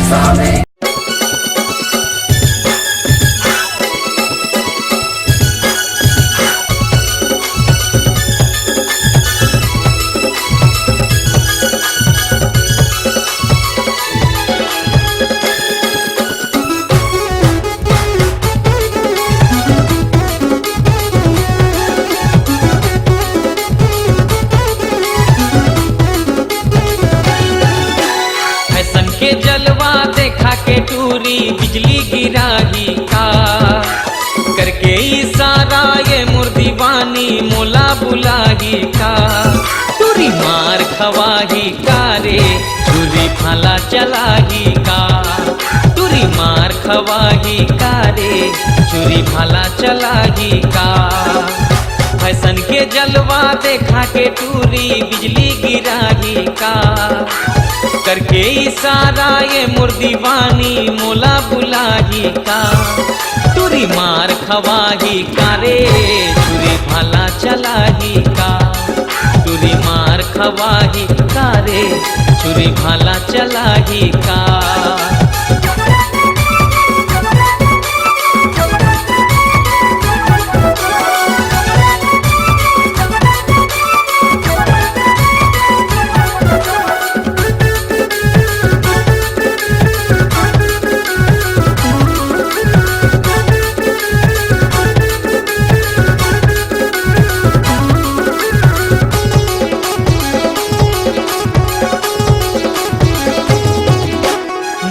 स्वामी। के जलवा देखा के टूरी बिजली गिराही का करके इशारा ये मुर्दीवानी मोला बुलाही का टूरी मार खवाही का रे छुरी भाला चलाही का टूरी मार खवाही का रे छुरी भाला चलाही का फैशन के जलवा देखा के टूरी बिजली गिराही का करके इशारा ये मुर्दीवानी मोला बुलाही का टूरी मार खवाही का रे छुरी भाला चलाही का टूरी मार खवाही का रे छुरी भाला चलाही का।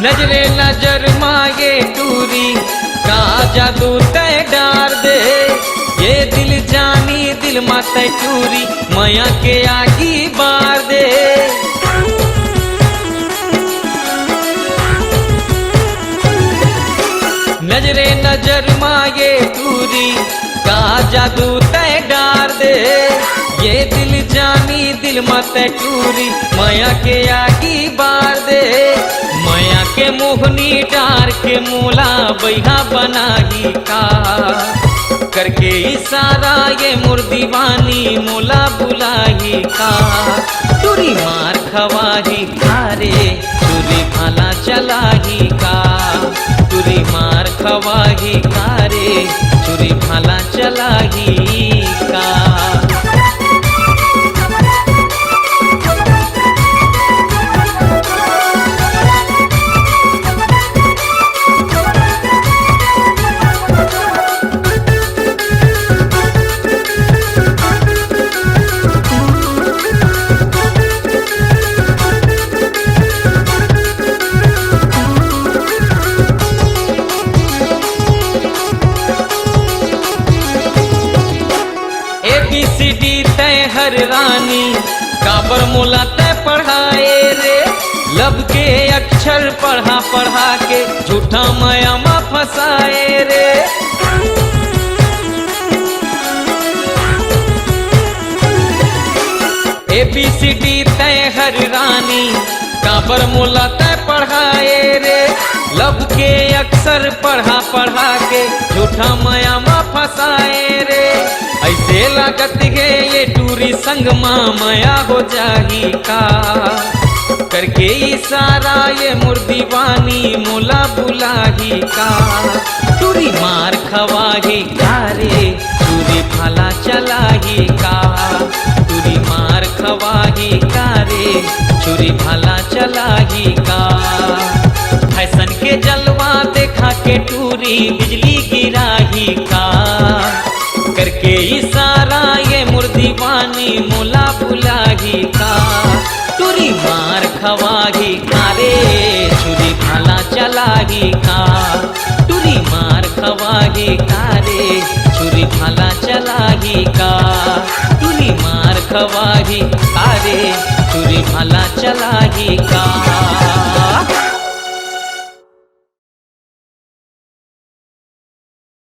नजरे नजर मांगे टूरी का जादू तय डार दे ये दिल जानी दिल मत टूरी माया के आगी बार दे नजरे नजर मांगे टूरी का जादू तय डार दे ये दिल जानी दिल मत टूरी माया के आगी बार दे माया के मोहनी डार के मोला बैहा बनाही का करके इशारा ये मुर्दीवानी मोला बुलाही का टूरी मार खवाही का रे टूरी भाला चलाही का टूरी मार खवाही का रे टूरी भाला चलाही का। ABCD तय हर रानी काबर मोला तय पढ़ाए रे लब के अक्षर पढ़ा पढ़ा के झूठा माया मा फसाए रे ABCD तय हर रानी काबर मोला तय पढ़ाए रे लब के अक्षर पढ़ा पढ़ा के झूठा माया मा फसाए रे ऐसे लागत है ये टूरी संग माया हो जाही का करके इशारा ये मुर्दीवानी मोला बुलाही का टूरी मार खवाही का रे टूरी भाला चलाही का टूरी मार खवाही का रे छुरी भाला चलाही का। फैशन के जलवा देखा के टूरी बिजली गिराही का करके इशारा ये मुर्दीवानी मोला बुलाही का टूरी मार खवाही का रे छुरी भाला चलाही का टूरी मार खवाही का रे छुरी भाला चलाही का टूरी मार खवाही का रे छुरी भाला चलाही का।